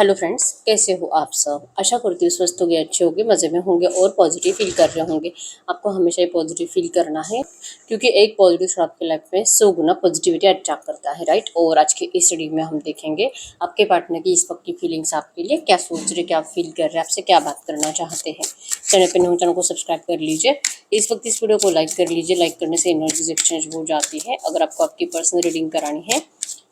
Hello friends, कैसे हो आप सब। आशा करती हूँ स्वस्थ होंगे, अच्छे होंगे, मज़े में होंगे और पॉजिटिव फील कर रहे होंगे। आपको हमेशा ही पॉजिटिव फील करना है, क्योंकि एक पॉजिटिव थॉट आपकी लाइफ में 100 गुना पॉजिटिविटी अट्रैक्ट करता है, राइट। और आज के इस स्टडी में हम देखेंगे आपके पार्टनर की इस वक्त की फीलिंग्स आपके लिए क्या सोच रहे, क्या फील कर रहे हैं, आपसे क्या बात करना चाहते हैं। चैनल पर नहीं हो, चैनल को सब्सक्राइब कर लीजिए। इस वक्त इस वीडियो को लाइक कर लीजिए। लाइक करने से एनर्जीज एक्सचेंज हो जाती है। अगर आपको आपकी पर्सनल रीडिंग करानी है,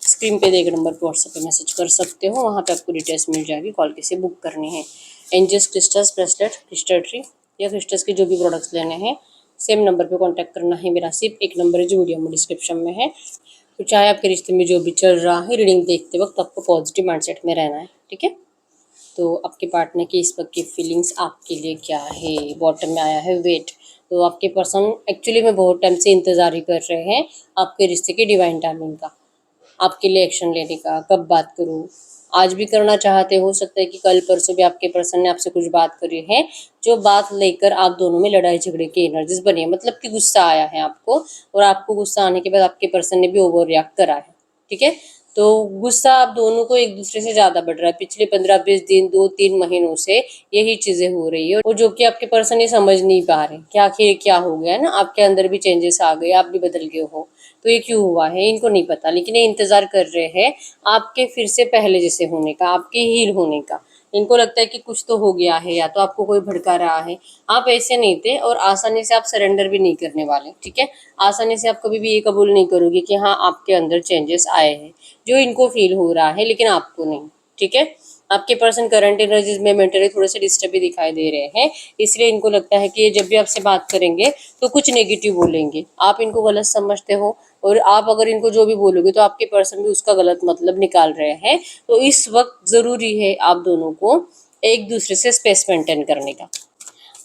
स्क्रीन पे देखे नंबर पर व्हाट्सएप पे मैसेज कर सकते हो। वहाँ पे आपको डिटेल्स मिल जाएगी। कॉल कैसे बुक करनी है। Angels crystals bracelet, crystal tree या क्रिस्टल्स के जो भी प्रोडक्ट्स लेने हैं, सेम नंबर पे कांटेक्ट करना है। मेरा सिर्फ एक नंबर है जो वीडियो में डिस्क्रिप्शन में है। तो चाहे आपके रिश्ते में जो भी चल रहा है, रीडिंग देखते वक्त आपको पॉजिटिव माइंडसेट में रहना है, ठीक है। तो आपके पार्टनर की इस वक्त की फीलिंग्स आपके लिए क्या है। बॉटम में आया है वेट। तो आपके पर्सन एक्चुअली में बहुत टाइम से इंतजार ही कर रहे हैं आपके रिश्ते की डिवाइन टाइमिंग का, आपके लिए एक्शन लेने का। कब बात करूं, आज भी करना चाहते हो सकता है कि कल परसों भी आपके पर्सन ने आपसे कुछ बात करी है, जो बात लेकर आप दोनों में लड़ाई झगड़े की एनर्जीज बनी है। मतलब कि गुस्सा आया है आपको, और आपको गुस्सा आने के बाद आपके पर्सन ने भी ओवर रिएक्ट करा है, ठीक है। तो गुस्सा आप दोनों को एक दूसरे से ज्यादा बढ़ रहा है। पिछले 15-20 दिन, 2-3 महीनों से यही चीजें हो रही है, और जो कि आपके पर्सन ये समझ नहीं पा रहे कि आखिर क्या हो गया है ना। आपके अंदर भी चेंजेस आ गए, आप भी बदल गए हो, तो ये क्यों हुआ है इनको नहीं पता। लेकिन ये इंतजार कर रहे हैं आपके फिर से पहले जैसे होने का, आपके हील होने का। इनको लगता है कि कुछ तो हो गया है, या तो आपको कोई भड़का रहा है। आप ऐसे नहीं थे, और आसानी से आप सरेंडर भी नहीं करने वाले, ठीक है। आसानी से आप कभी भी ये कबूल नहीं करोगे कि हाँ आपके अंदर चेंजेस आए हैं, जो इनको फील हो रहा है लेकिन आपको नहीं, ठीक है। आपके पर्सन करंट एनर्जीज में मेंटली थोड़े से डिस्टर्ब भी दिखाई दे रहे हैं। इसलिए इनको लगता है कि ये जब भी आपसे बात करेंगे तो कुछ नेगेटिव बोलेंगे, आप इनको गलत समझते हो, और आप अगर इनको जो भी बोलोगे तो आपके पर्सन भी उसका गलत मतलब निकाल रहे हैं। तो इस वक्त जरूरी है आप दोनों को एक दूसरे से स्पेस मेंटेन करने का।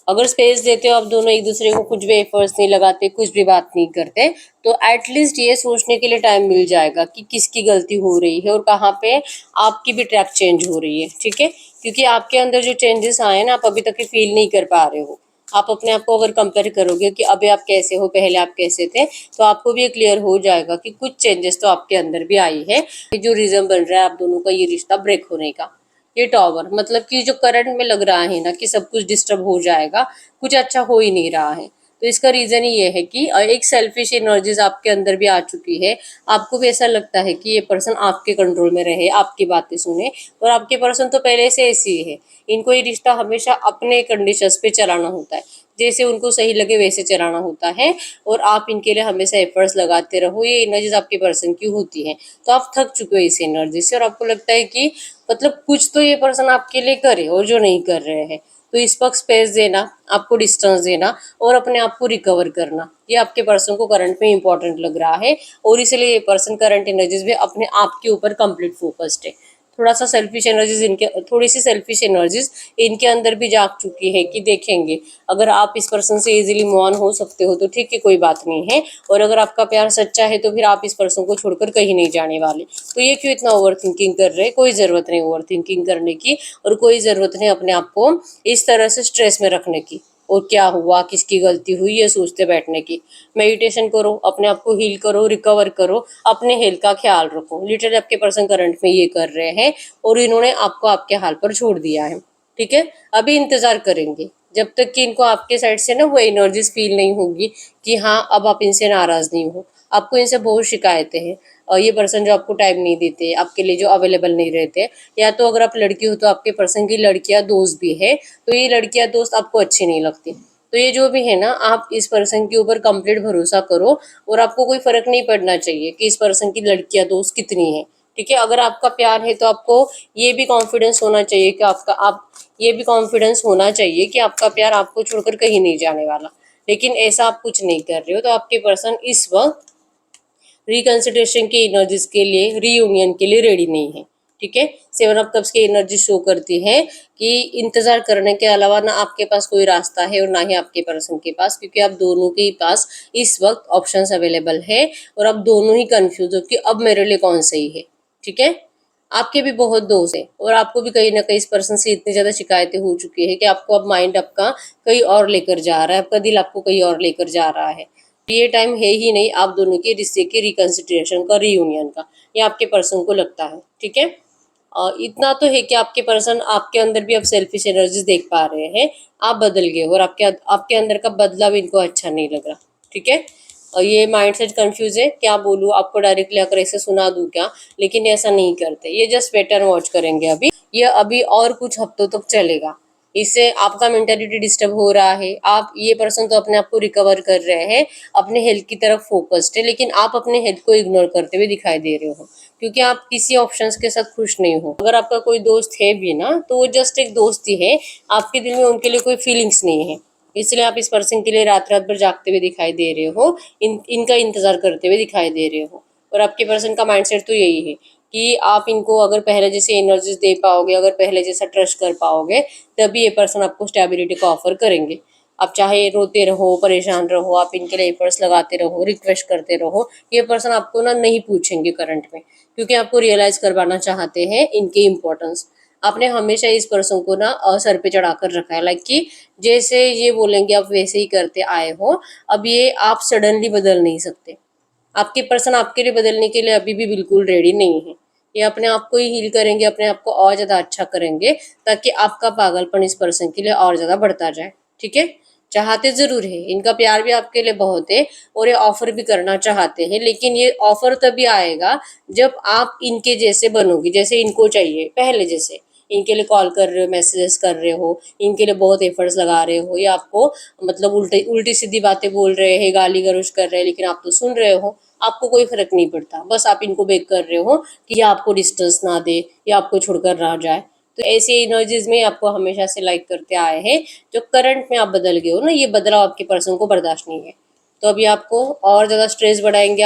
अगर स्पेस देते हो आप दोनों एक दूसरे को, कुछ भी एफर्ट्स नहीं लगाते, कुछ भी बात नहीं करते, तो एटलीस्ट ये सोचने के लिए टाइम मिल जाएगा कि किसकी गलती हो रही है और कहाँ पे आपकी भी ट्रैक चेंज हो रही है, ठीक है। क्योंकि आपके अंदर जो चेंजेस आए ना, आप अभी तक फील नहीं कर पा रहे हो। आप अपने आप को अगर कंपेयर करोगे कि अभी आप कैसे हो, पहले आप कैसे थे, तो आपको भी ये क्लियर हो जाएगा कि कुछ चेंजेस तो आपके अंदर भी आई है। जो रीजन बन रहा है आप दोनों का ये रिश्ता ब्रेक होने का, ये टॉवर मतलब कि जो करंट में लग रहा है ना कि सब कुछ डिस्टर्ब हो जाएगा, कुछ अच्छा हो ही नहीं रहा है। तो इसका रीजन ही ये है कि एक सेल्फिश एनर्जीज आपके अंदर भी आ चुकी है। आपको भी ऐसा लगता है कि ये पर्सन आपके कंट्रोल में रहे, आपकी बातें सुने, और आपके पर्सन तो पहले से ऐसे ही है। इनको ये रिश्ता हमेशा अपने कंडीशंस पे चलाना होता है, जैसे उनको सही लगे वैसे चलाना होता है, और आप इनके लिए हमेशा एफर्ट्स लगाते रहो। ये एनर्जीज आपके पर्सन की होती है, तो आप थक चुके हो इस एनर्जी से, और आपको लगता है कि मतलब कुछ तो ये पर्सन आपके लिए करे, और जो नहीं कर रहे हैं। तो इस वक्त स्पेस देना, आपको डिस्टेंस देना, और अपने आप को रिकवर करना, ये आपके पर्सन को करंट में इंपॉर्टेंट लग रहा है। और इसलिए ये पर्सन करंट एनर्जीज में अपने आप के ऊपर कंप्लीट फोकस्ड है। थोड़ा सा सेल्फिश एनर्जीज इनके, थोड़ी सी सेल्फिश एनर्जीज इनके अंदर भी जाग चुकी है कि देखेंगे अगर आप इस पर्सन से इजीली मूव ऑन हो सकते हो तो ठीक है, कोई बात नहीं है। और अगर आपका प्यार सच्चा है तो फिर आप इस पर्सन को छोड़कर कहीं नहीं जाने वाले। तो ये क्यों इतना ओवर थिंकिंग कर रहे हैं, कोई ज़रूरत नहीं ओवर थिंकिंग करने की, और कोई ज़रूरत नहीं अपने आप को इस तरह से स्ट्रेस में रखने की, और क्या हुआ, किसकी गलती हुई, ये सोचते बैठने की। मेडिटेशन करो, अपने आप को हील करो, रिकवर करो, अपने हेल्थ का ख्याल रखो। लिटरली आपके पर्सन करंट में ये कर रहे हैं, और इन्होंने आपको आपके हाल पर छोड़ दिया है, ठीक है। अभी इंतजार करेंगे जब तक कि इनको आपके साइड से ना वो एनर्जीज फील नहीं होगी कि हाँ अब आप इनसे नाराज नहीं हो। आपको इनसे बहुत शिकायतें हैं, और ये पर्सन जो आपको टाइम नहीं देते, आपके लिए जो अवेलेबल नहीं रहते, या तो अगर आप लड़की हो तो आपके पर्सन की लड़कियां दोस्त भी है, तो ये लड़कियां दोस्त आपको अच्छी नहीं लगती। तो ये जो भी है ना, आप इस पर्सन के ऊपर कंप्लीट भरोसा करो, और आपको कोई फर्क नहीं पड़ना चाहिए कि इस पर्सन की लड़कियां दोस्त कितनी है, ठीक है। अगर आपका प्यार है तो आपको ये भी कॉन्फिडेंस होना चाहिए कि ये भी कॉन्फिडेंस होना चाहिए कि आपका प्यार आपको छोड़कर कहीं नहीं जाने वाला। लेकिन ऐसा आप कुछ नहीं कर रहे हो, तो आपके पर्सन इस वक्त रिकंसिडरेशन की एनर्जीज के लिए, रीयूनियन के लिए रेडी नहीं है, ठीक है। 7 ऑफ कप्स की एनर्जी शो करती है कि इंतजार करने के अलावा ना आपके पास कोई रास्ता है और ना ही आपके पर्सन के पास, क्योंकि आप दोनों के पास इस वक्त ऑप्शंस अवेलेबल है, और आप दोनों ही कंफ्यूज हो कि अब मेरे लिए कौन सही है, ठीक है। आपके भी बहुत दोस्त हैं, और आपको भी कहीं ना कहीं इस पर्सन से इतनी ज्यादा शिकायतें हो चुकी है कि आपको अब माइंड आपका कहीं और लेकर जा रहा है, आपका दिल आपको कहीं और लेकर जा रहा है। ये टाइम है ही नहीं आप दोनों के रिश्ते के रिकंसिडरेशन का, रीयूनियन का, ये आपके पर्सन को लगता है, ठीक है। इतना तो है कि आपके पर्सन आपके अंदर भी अब सेल्फिश एनर्जीज देख पा रहे हैं। आप बदल गए हो और आपके अंदर का बदलाव इनको अच्छा नहीं लग रहा। ठीक है, और ये माइंडसेट कंफ्यूज है। क्या बोलूँ आपको, डायरेक्टली आकर ऐसे सुना दूं क्या? लेकिन ऐसा नहीं करते, ये जस्ट वेट एंड वॉच करेंगे। अभी ये अभी और कुछ हफ्तों तक चलेगा। इससे आपका मेंटेलिटी डिस्टर्ब हो रहा है। आप ये पर्सन तो अपने आप को रिकवर कर रहे हैं, अपने हेल्थ की तरफ फोकस्ड है, लेकिन आप अपने हेल्थ को इग्नोर करते हुए दिखाई दे रहे हो, क्योंकि आप किसी ऑप्शंस के साथ खुश नहीं हो। अगर आपका कोई दोस्त है भी ना, तो वो जस्ट एक दोस्त ही है। आपके दिल में उनके लिए कोई फीलिंग्स नहीं है। इसलिए आप इस पर्सन के लिए रात रात भर जागते हुए दिखाई दे रहे हो, इनका इंतजार करते हुए दिखाई दे रहे हो। और आपके पर्सन का माइंडसेट तो यही है कि आप इनको अगर पहले जैसे एनर्जीज दे पाओगे, अगर पहले जैसा ट्रस्ट कर पाओगे, तभी ये पर्सन आपको स्टेबिलिटी को ऑफर करेंगे। आप चाहे रोते रहो, परेशान रहो, आप इनके लिए एफर्ट्स लगाते रहो, रिक्वेस्ट करते रहो, ये पर्सन आपको ना नहीं पूछेंगे करंट में, क्योंकि आपको रियलाइज करवाना चाहते हैं इनकी इम्पोर्टेंस। आपने हमेशा इस पर्सन को ना सर पे चढ़ा कर रखा है, लाइक कि जैसे ये बोलेंगे आप वैसे ही करते आए हो। अब ये आप सडनली बदल नहीं सकते। आपके पर्सन आपके लिए बदलने के लिए अभी भी बिल्कुल रेडी नहीं है। ये अपने आप को ही हील करेंगे, अपने आप को और ज़्यादा अच्छा करेंगे, ताकि आपका पागलपन इस पर्सन के लिए और ज़्यादा बढ़ता जाए। ठीक है, चाहते ज़रूर है, इनका प्यार भी आपके लिए बहुत है और ये ऑफर भी करना चाहते हैं, लेकिन ये ऑफर तभी आएगा जब आप इनके जैसे बनोगे, जैसे इनको चाहिए पहले जैसे। इनके लिए कॉल कर रहे हो, मैसेजेस कर रहे हो, इनके लिए बहुत एफर्ट्स लगा रहे हो, या आपको मतलब उल्टी उल्टी सीधी बातें बोल रहे हैं, गाली गलौज कर रहे हैं, लेकिन आप तो सुन रहे हो। आपको कोई फर्क नहीं पड़ता, बस आप इनको बेक कर रहे हो कि ये आपको डिस्टेंस ना दे या आपको छोड़कर ना जाए। तो ऐसी एनर्जीज में आपको हमेशा से लाइक करते आए हैं। जो करंट में आप बदल गए हो ना, ये बदलाव आपके पर्सन को बर्दाश्त नहीं है। तो अभी आपको और ज़्यादा स्ट्रेस बढ़ाएंगे,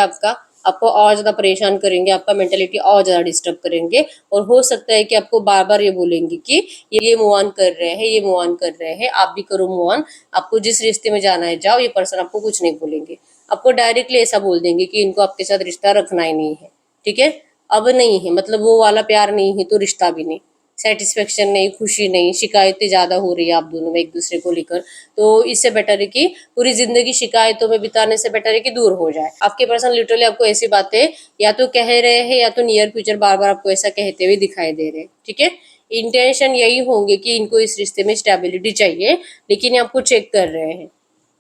आपको और ज़्यादा परेशान करेंगे, आपका मेंटेलिटी और ज़्यादा डिस्टर्ब करेंगे। और हो सकता है कि आपको बार बार ये बोलेंगे कि ये मूव ऑन कर रहे हैं, ये मूव ऑन कर रहे हैं, आप भी करो मूव ऑन। आपको जिस रिश्ते में जाना है जाओ, ये पर्सन आपको कुछ नहीं बोलेंगे। आपको डायरेक्टली ऐसा बोल देंगे कि इनको आपके साथ रिश्ता रखना ही नहीं है। ठीक है, अब नहीं है, मतलब वो वाला प्यार नहीं है तो रिश्ता भी नहीं, सेटिस्फेक्शन नहीं, खुशी नहीं, शिकायतें ज़्यादा हो रही है आप दोनों में एक दूसरे को लेकर। तो इससे बेटर है कि पूरी जिंदगी शिकायतों में बिताने से बेटर है कि दूर हो जाए। आपके पर्सन लिटरली आपको ऐसी बातें या तो कह रहे हैं, या तो नियर फ्यूचर बार बार आपको ऐसा कहते हुए दिखाई दे रहे हैं। ठीक है, इंटेंशन यही होंगे कि इनको इस रिश्ते में स्टेबिलिटी चाहिए, लेकिन ये आपको चेक कर रहे हैं।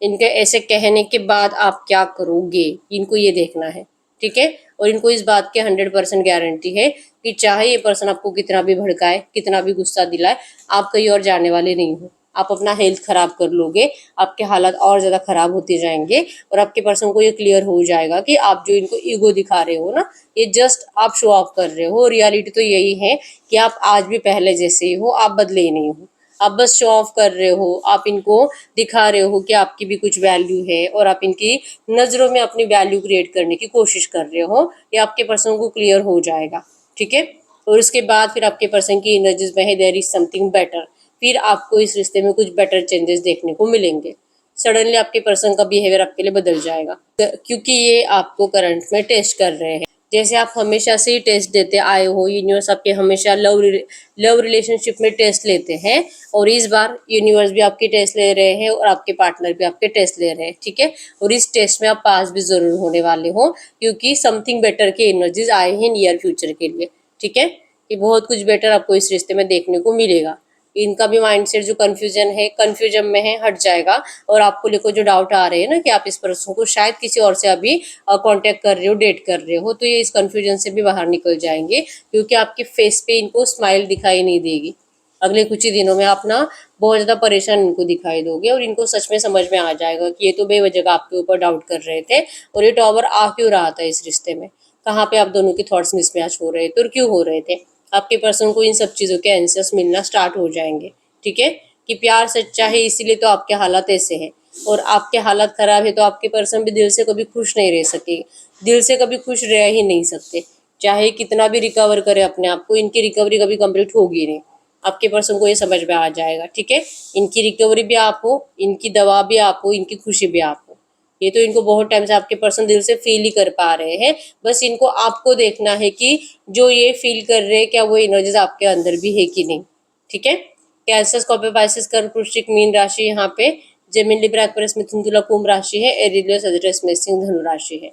इनके ऐसे कहने के बाद आप क्या करोगे, इनको ये देखना है। ठीक है, और इनको इस बात की 100% गारंटी है कि चाहे ये पर्सन आपको कितना भी भड़काए, कितना भी गुस्सा दिलाए, आप कहीं और जाने वाले नहीं हो। आप अपना हेल्थ खराब कर लोगे, आपके हालात और ज़्यादा खराब होते जाएंगे, और आपके पर्सन को ये क्लियर हो जाएगा कि आप जो इनको ईगो दिखा रहे हो ना, ये जस्ट आप शो ऑफ कर रहे हो। रियलिटी तो यही है कि आप आज भी पहले जैसे ही हो, आप बदले ही नहीं हो। आप बस शो ऑफ कर रहे हो, आप इनको दिखा रहे हो कि आपकी भी कुछ वैल्यू है, और आप इनकी नज़रों में अपनी वैल्यू क्रिएट करने की कोशिश कर रहे हो। ये आपके पर्सन को क्लियर हो जाएगा। ठीक है, और उसके बाद फिर आपके पर्सन की एनर्जीज में है देयर इज समथिंग बेटर। फिर आपको इस रिश्ते में कुछ बेटर चेंजेस देखने को मिलेंगे। सडनली आपके पर्सन का बिहेवियर आपके लिए बदल जाएगा, क्योंकि ये आपको करंट में टेस्ट कर रहे हैं। जैसे आप हमेशा से ही टेस्ट देते आए हो, यूनिवर्स आपके हमेशा लव रिलेशनशिप में टेस्ट लेते हैं, और इस बार यूनिवर्स भी आपकी टेस्ट ले रहे हैं और आपके पार्टनर भी आपके टेस्ट ले रहे हैं। ठीक है, और इस टेस्ट में आप पास भी जरूर होने वाले हो, क्योंकि समथिंग बेटर की एनर्जीज आए हैं नियर फ्यूचर के लिए। ठीक है, कि बहुत कुछ बेटर आपको इस रिश्ते में देखने को मिलेगा। इनका भी माइंडसेट जो कंफ्यूजन में है, हट जाएगा। और आपको लेकर जो डाउट आ रहे हैं ना कि आप इस पर्सन को शायद किसी और से अभी कांटेक्ट कर रहे हो, डेट कर रहे हो, तो ये इस कंफ्यूजन से भी बाहर निकल जाएंगे, क्योंकि आपके फेस पे इनको स्माइल दिखाई नहीं देगी। अगले कुछ ही दिनों में आप ना बहुत ज़्यादा परेशान इनको दिखाई दोगे, और इनको सच में समझ में आ जाएगा कि ये तो बेवजह आपके ऊपर डाउट कर रहे थे, और ये टॉवर आ क्यों रहा था इस रिश्ते में, कहाँ पे आप दोनों के थॉट्स मिसमैच हो रहे थे और क्यों हो रहे थे। आपके पर्सन को इन सब चीज़ों के आंसर्स मिलना स्टार्ट हो जाएंगे। ठीक है, कि प्यार सच्चा है, इसीलिए तो आपके हालात ऐसे हैं, और आपके हालात खराब है तो आपके पर्सन भी दिल से कभी खुश नहीं रह सकेगी, दिल से कभी खुश रह ही नहीं सकते। चाहे कितना भी रिकवर करे अपने आप को, इनकी रिकवरी कभी कंप्लीट होगी नहीं। आपके पर्सन को ये समझ में आ जाएगा। ठीक है, इनकी रिकवरी भी आप हो, इनकी दवा भी आप हो, इनकी खुशी भी आप हो। ये तो इनको बहुत टाइम से आपके पर्सन दिल से फील ही कर पा रहे हैं। बस इनको आपको देखना है कि जो ये फील कर रहे हैं, क्या वो एनर्जीज आपके अंदर भी है कि नहीं। ठीक है, कैंसर, स्कॉर्पियो, पाइसेस, कर्क, वृश्चिक, मीन राशि यहाँ पे, जेमिनी, लिब्रा, एक्वेरियस, मिथुन, तुला, कुंभ राशि है, एरियस, सजिटेरियस, मेष, सिंह, धनु राशि है।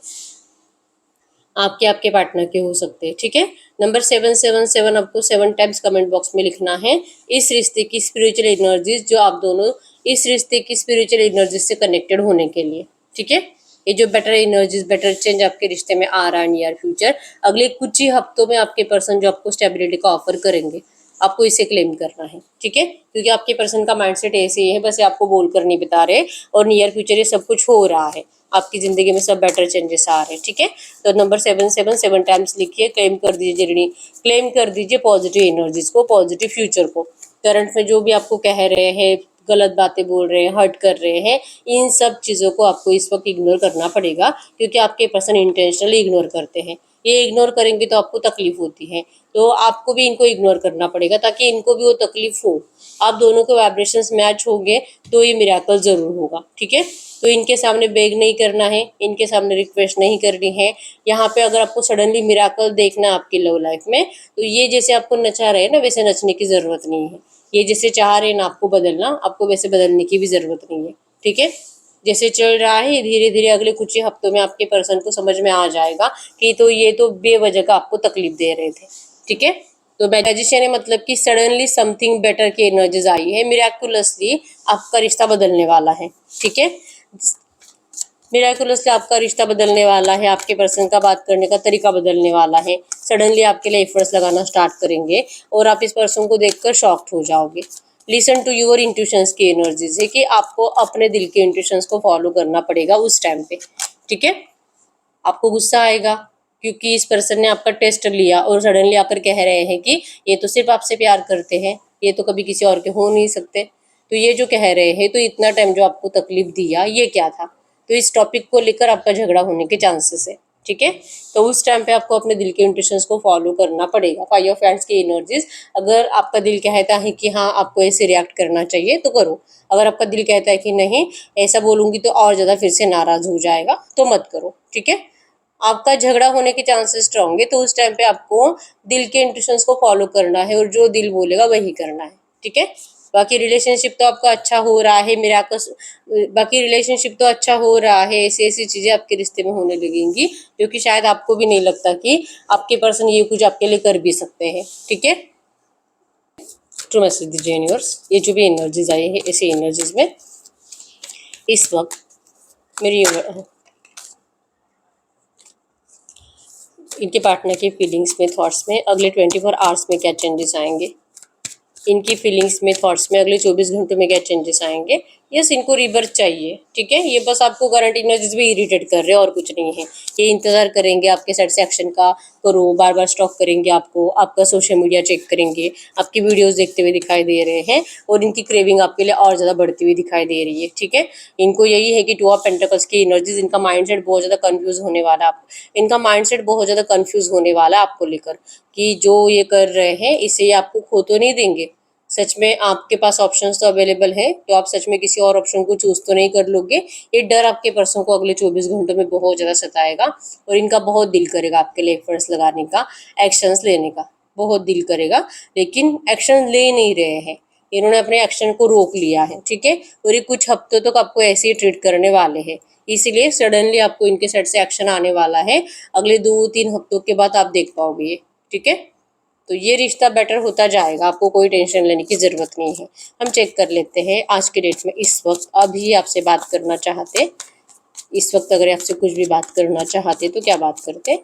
आपके आपके पार्टनर के हो सकते हैं, ठीक है। नंबर 777 आपको 7 टाइम्स कमेंट बॉक्स में लिखना है इस रिश्ते की स्पिरिचुअल एनर्जीज, जो आप दोनों इस रिश्ते की स्पिरिचुअल एनर्जीज से कनेक्टेड होने के लिए, ठीक है। ये जो बेटर एनर्जीज, बेटर चेंज आपके रिश्ते में आ रहा है नियर फ्यूचर, अगले कुछ ही हफ्तों में आपके पर्सन जो आपको स्टेबिलिटी का ऑफर करेंगे, आपको इसे क्लेम करना है, ठीक है। क्योंकि आपके पर्सन का माइंडसेट ऐसे ही है, बस ये आपको बोल कर नहीं बता रहे, और नियर फ्यूचर ये सब कुछ हो रहा है, आपकी जिंदगी में सब बेटर चेंजेस आ रहे हैं, ठीक है। तो नंबर 777 टाइम्स लिखिए, क्लेम कर दीजिए जर्नी, क्लेम कर दीजिए पॉजिटिव एनर्जीज को, पॉजिटिव फ्यूचर को। करंट में जो भी आपको कह रहे हैं, गलत बातें बोल रहे हैं, हर्ट कर रहे हैं, इन सब चीज़ों को आपको इस वक्त इग्नोर करना पड़ेगा, क्योंकि आपके पर्सन इंटेंशनली इग्नोर करते हैं। ये इग्नोर करेंगे तो आपको तकलीफ होती है, तो आपको भी इनको इग्नोर करना पड़ेगा ताकि इनको भी वो तकलीफ हो। आप दोनों के वाइब्रेशंस मैच होंगे तो ये मिराकल जरूर होगा, ठीक है। तो इनके सामने बेग नहीं करना है, इनके सामने रिक्वेस्ट नहीं करनी है। यहाँ पे अगर आपको सडनली मिराकल देखना है आपकी लव लाइफ में, तो ये जैसे आपको नचा रहे हैं ना, वैसे नचने की जरूरत नहीं है। ये जैसे चाह रहे हैं ना आपको बदलना, आपको वैसे बदलने की भी जरूरत नहीं है, ठीक है। जैसे चल रहा है धीरे धीरे अगले कुछ ही हफ्तों में आपके पर्सन को समझ में आ जाएगा कि तो ये तो बेवजह का आपको तकलीफ दे रहे थे, ठीक है। तो मैजिशियन है मतलब कि सडनली समथिंग बेटर की एनर्जीज आई है, मिराकुलसली आपका रिश्ता बदलने वाला है, ठीक है। मिराकुलसली आपका रिश्ता बदलने वाला है, आपके पर्सन का बात करने का तरीका बदलने वाला है। सडनली आपके लिए एफर्ट्स लगाना स्टार्ट करेंगे और आप इस पर्सन को देखकर शॉक्ड हो जाओगे। लिसन टू योर इंट्यूशंस की एनर्जीज है कि आपको अपने दिल के इंट्यूशंस को फॉलो करना पड़ेगा उस टाइम पे, ठीक है। आपको गुस्सा आएगा क्योंकि इस पर्सन ने आपका टेस्ट लिया और सडनली आकर कह रहे हैं कि ये तो सिर्फ आपसे प्यार करते हैं, ये तो कभी किसी और के हो नहीं सकते। तो ये जो कह रहे हैं, तो इतना टाइम जो आपको तकलीफ दिया ये क्या था। तो इस टॉपिक को लेकर आपका झगड़ा होने के चांसेस है, ठीक है। तो उस टाइम पे आपको अपने दिल के इंट्यूशंस को फॉलो करना पड़ेगा। फाइव ऑफ हैंड्स की एनर्जीज, अगर आपका दिल कहता है कि हाँ आपको ऐसे रिएक्ट करना चाहिए तो करो, अगर आपका दिल कहता है कि नहीं ऐसा बोलूंगी तो और ज़्यादा फिर से नाराज हो जाएगा तो मत करो, ठीक है। आपका झगड़ा होने के चांसेस स्ट्रांग है, तो उस टाइम पे आपको दिल के इंट्यूशंस को फॉलो करना है और जो दिल बोलेगा वही करना है, ठीक है। बाकी रिलेशनशिप तो आपका अच्छा हो रहा है, बाकी रिलेशनशिप तो अच्छा हो रहा है, ऐसी ऐसी चीज़ें आपके रिश्ते में होने लगेंगी जो कि शायद आपको भी नहीं लगता कि आपके पर्सन ये कुछ आपके लिए कर भी सकते हैं, ठीक है। ट्रू मैसेज दीजिए यूनिवर्स, ये जो भी एनर्जीज आई है ऐसी एनर्जीज में इस वक्त मेरी इनके पार्टनर की फीलिंग्स में, थॉट्स में अगले 24 आवर्स में क्या चेंजेस आएंगे, इनकी फीलिंग्स में, थॉट्स में अगले 24 घंटों में क्या चेंजेस आएंगे। यस, इनको रिबर्थ चाहिए, ठीक है। ये बस आपको करंट एनर्जीज भी इरिटेट कर रहे हैं और कुछ नहीं है। ये इंतजार करेंगे आपके साइड से एक्शन का, करो, बार बार स्टॉक करेंगे आपको, आपका सोशल मीडिया चेक करेंगे, आपकी वीडियोस देखते हुए दिखाई दे रहे हैं और इनकी क्रेविंग आपके लिए और ज़्यादा बढ़ती हुई दिखाई दे रही है, ठीक है। इनको यही है कि 2 ऑफ पेंटिकल्स की एनर्जीज, इनका माइंडसेट बहुत ज़्यादा कन्फ्यूज होने वाला है, इनका माइंडसेट बहुत ज़्यादा कन्फ्यूज होने वाला है आपको लेकर कि जो ये कर रहे हैं इससे ये आपको खो तो नहीं देंगे। सच में आपके पास ऑप्शंस तो अवेलेबल है, तो आप सच में किसी और ऑप्शन को चूज तो नहीं कर लोगे। ये डर आपके पर्सन को अगले 24 घंटों में बहुत ज़्यादा सताएगा और इनका बहुत दिल करेगा आपके लिए एफर्ट्स लगाने का, एक्शंस लेने का बहुत दिल करेगा, लेकिन एक्शन ले नहीं रहे हैं। इन्होंने अपने एक्शन को रोक लिया है, ठीक है। और ये कुछ हफ्तों तक आपको ऐसे ही ट्रीट करने वाले हैं, इसीलिए सडनली आपको इनके साइड से एक्शन आने वाला है। अगले 2-3 हफ्तों के बाद आप देख पाओगे ये, ठीक है। तो ये रिश्ता बेटर होता जाएगा, आपको कोई टेंशन लेने की ज़रूरत नहीं है। हम चेक कर लेते हैं आज के डेट में, इस वक्त अभी आपसे बात करना चाहते, इस वक्त अगर आपसे कुछ भी बात करना चाहते तो क्या बात करते।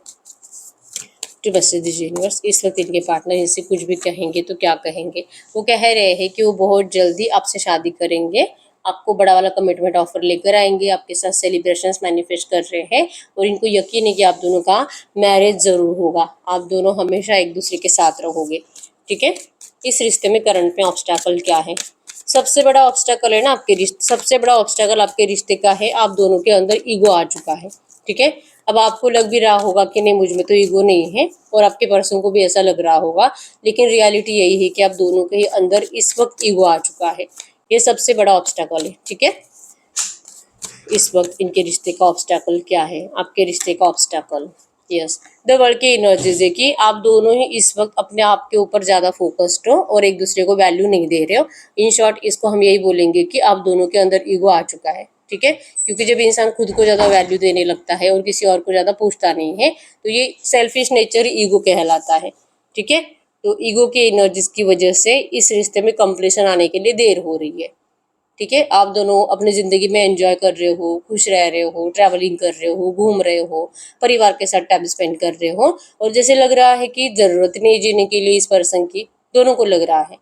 तो बस दीजिए यूनिवर्स, इस वक्त इनके पार्टनर इनसे कुछ भी कहेंगे तो क्या कहेंगे। वो कह रहे हैं कि वो बहुत जल्दी आपसे शादी करेंगे, आपको बड़ा वाला कमिटमेंट ऑफर लेकर आएंगे, आपके साथ सेलिब्रेशंस मैनिफेस्ट कर रहे हैं और इनको यकीन है कि आप दोनों का मैरिज ज़रूर होगा, आप दोनों हमेशा एक दूसरे के साथ रहोगे, ठीक है। इस रिश्ते में करंट में ऑब्स्टैकल क्या है, सबसे बड़ा ऑब्स्टैकल है ना आपके रिश्ते, सबसे बड़ा ऑब्स्टैकल आपके रिश्ते का है, आप दोनों के अंदर ईगो आ चुका है, ठीक है। अब आपको लग भी रहा होगा कि नहीं मुझ में तो ईगो नहीं है, और आपके पर्सन को भी ऐसा लग रहा होगा, लेकिन रियलिटी यही है कि आप दोनों के अंदर इस वक्त ईगो आ चुका है। ये सबसे बड़ा ऑब्स्टैकल है, ठीक है। इस वक्त इनके रिश्ते का ऑब्स्टैकल क्या है, आपके रिश्ते का ऑब्स्टैकल, यस, द वर्ल्ड की एनर्जीज है कि आप दोनों ही इस वक्त अपने आप के ऊपर ज़्यादा फोकस्ड हो और एक दूसरे को वैल्यू नहीं दे रहे हो। इन शॉर्ट इसको हम यही बोलेंगे कि आप दोनों के अंदर ईगो आ चुका है, ठीक है। क्योंकि जब इंसान खुद को ज़्यादा वैल्यू देने लगता है और किसी और को ज़्यादा पूछता नहीं है, तो ये सेल्फिश नेचर ईगो कहलाता है, ठीक है। तो ईगो के एनर्जीज की वजह से इस रिश्ते में कंप्लीशन आने के लिए देर हो रही है, ठीक है। आप दोनों अपनी ज़िंदगी में एंजॉय कर रहे हो, खुश रह रहे हो, ट्रैवलिंग कर रहे हो, घूम रहे हो, परिवार के साथ टाइम स्पेंड कर रहे हो, और जैसे लग रहा है कि ज़रूरत नहीं जीने के लिए इस पर्सन की, दोनों को लग रहा है।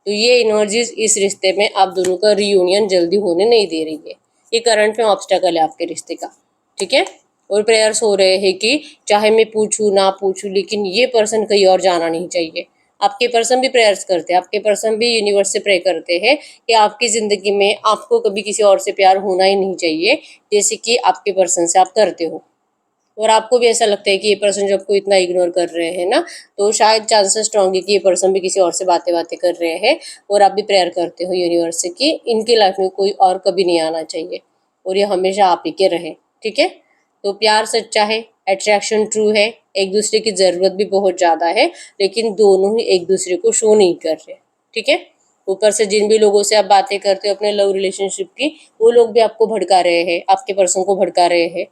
तो ये एनर्जीज इस रिश्ते में आप दोनों का रियूनियन जल्दी होने नहीं दे रही है। ये करंट में ऑब्स्टेकल है आपके रिश्ते का, ठीक है। और प्रेयर्स हो रहे हैं कि चाहे मैं पूछूं ना पूछूं, लेकिन ये पर्सन कहीं और जाना नहीं चाहिए। आपके पर्सन भी प्रेयर्स करते हैं, आपके पर्सन भी यूनिवर्स से प्रे करते हैं कि आपकी ज़िंदगी में आपको कभी किसी और से प्यार होना ही नहीं चाहिए, जैसे कि आपके पर्सन से आप करते हो। और आपको भी ऐसा लगता है कि ये पर्सन जो आपको इतना इग्नोर कर रहे हैं ना, तो शायद चांसेस स्ट्रॉन्ग है कि ये पर्सन भी किसी और से बातें बातें कर रहे हैं, और आप भी प्रेयर करते हो यूनिवर्स से कि इनकी लाइफ में कोई और कभी नहीं आना चाहिए और ये हमेशा आप ही के रहे, ठीक है। तो प्यार सच्चा है, अट्रैक्शन ट्रू है, एक दूसरे की ज़रूरत भी बहुत ज़्यादा है, लेकिन दोनों ही एक दूसरे को शो नहीं कर रहे, ठीक है। ऊपर से जिन भी लोगों से आप बातें करते हो अपने लव रिलेशनशिप की, वो लोग भी आपको भड़का रहे हैं, आपके पर्सन को भड़का रहे हैं,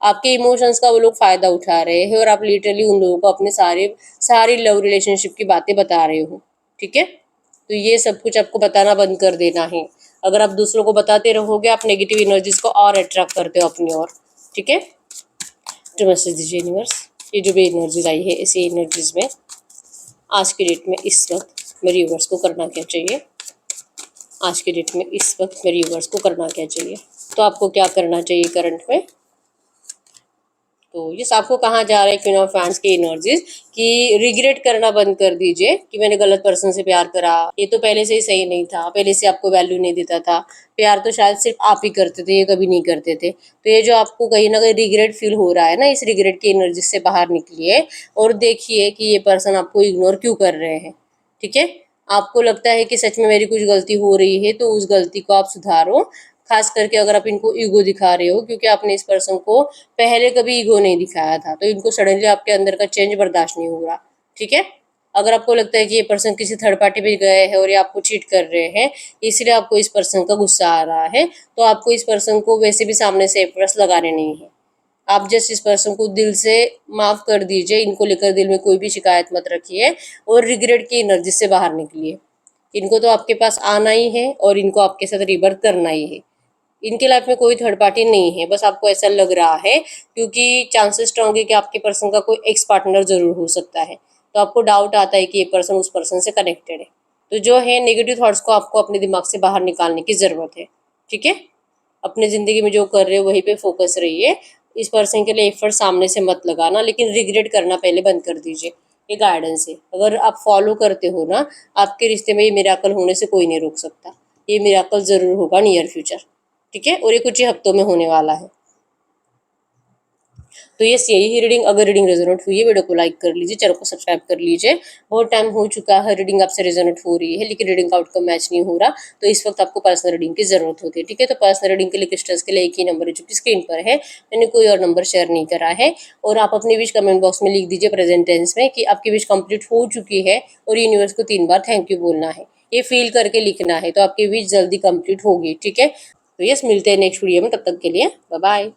आपके इमोशंस का वो लोग फायदा उठा रहे हैं, और आप लिटरली उन लोगों को अपने सारी लव रिलेशनशिप की बातें बता रहे हो, ठीक है। तो ये सब कुछ आपको बताना बंद कर देना है। अगर आप दूसरों को बताते रहोगे, आप नेगेटिव एनर्जीज को और अट्रैक्ट करते हो अपनी ओर, ठीक है। तो मैसेज दीजिए यूनिवर्स, ये जो भी एनर्जीज आई है इसी एनर्जीज में आज की डेट में इस वक्त मेरे यूनिवर्स को करना क्या चाहिए, आज की डेट में इस वक्त मेरे यूनिवर्स को करना क्या चाहिए। तो आपको क्या करना चाहिए करंट में। तो ये आपको कहाँ जा रहा है क्वीन ऑफ फैंस की एनर्जीज कि रिग्रेट करना बंद कर दीजिए कि मैंने गलत पर्सन से प्यार करा, ये तो पहले से ही सही नहीं था, पहले से आपको वैल्यू नहीं देता था, प्यार तो शायद सिर्फ आप ही करते थे, ये कभी नहीं करते थे। तो ये जो आपको कहीं ना कहीं रिग्रेट फील हो रहा है ना, इस रिग्रेट की एनर्जी से बाहर निकलिए और देखिए कि ये पर्सन आपको इग्नोर क्यों कर रहे हैं, ठीक है। आपको लगता है कि सच में मेरी कुछ गलती हो रही है, तो उस गलती को आप सुधारो। खास करके अगर आप इनको ईगो दिखा रहे हो, क्योंकि आपने इस पर्सन को पहले कभी ईगो नहीं दिखाया था, तो इनको सडनली आपके अंदर का चेंज बर्दाश्त नहीं हो रहा, ठीक है। अगर आपको लगता है कि ये पर्सन किसी थर्ड पार्टी पे गए हैं और ये आपको चीट कर रहे हैं, इसलिए आपको इस पर्सन का गुस्सा आ रहा है, तो आपको इस पर्सन को वैसे भी सामने से एफर्ट्स लगाने नहीं है। आप जस्ट इस पर्सन को दिल से माफ कर दीजिए, इनको लेकर दिल में कोई भी शिकायत मत रखिए और रिग्रेट की एनर्जी से बाहर निकलिए। इनको तो आपके पास आना ही है और इनको आपके साथ रिबर्थ करना ही है। इनके लाइफ में कोई थर्ड पार्टी नहीं है, बस आपको ऐसा लग रहा है क्योंकि चांसेस स्ट्रॉन्ग है कि आपके पर्सन का कोई एक्स पार्टनर जरूर हो सकता है, तो आपको डाउट आता है कि ये पर्सन उस पर्सन से कनेक्टेड है। तो जो है नेगेटिव थॉट्स को आपको अपने दिमाग से बाहर निकालने की ज़रूरत है, ठीक है। अपने ज़िंदगी में जो कर रहे हो वहीं पे फोकस रहिए। इस पर्सन के लिए एफर्ट सामने से मत लगाना, लेकिन रिग्रेट करना पहले बंद कर दीजिए। ये गाइडेंस है, अगर आप फॉलो करते हो ना, आपके रिश्ते में ये मिराकल होने से कोई नहीं रोक सकता। ये मिराकल ज़रूर होगा नियर फ्यूचर, ठीक है। और ये कुछ ही हफ्तों में होने वाला है। तो यही ही रीडिंग। अगर रीडिंग रेजोनेट हुई है, वीडियो को लाइक कर लीजिए, चैनल को सब्सक्राइब कर लीजिए। बहुत टाइम हो चुका है रीडिंग आपसे रेजोनेट हो रही है, लेकिन रीडिंग का आउटकम मैच नहीं हो रहा, तो इस वक्त आपको पर्सनल रीडिंग की जरूरत होती है, ठीक है। तो पर्सनल रीडिंग के लिए क्रिस्टल्स के लिए एक ही नंबर है जो कि स्क्रीन पर है, मैंने कोई और नंबर शेयर नहीं करा है। और आप अपनी विश कमेंट बॉक्स में लिख दीजिए प्रेजेंट टेंस में कि आपकी विश कंप्लीट हो चुकी है, और यूनिवर्स को 3 बार थैंक यू बोलना है। ये फील करके लिखना है, तो आपकी विश जल्दी कंप्लीट होगी, ठीक है। तो यस, मिलते हैं नेक्स्ट वीडियो में, तब तक के लिए बाय बाय।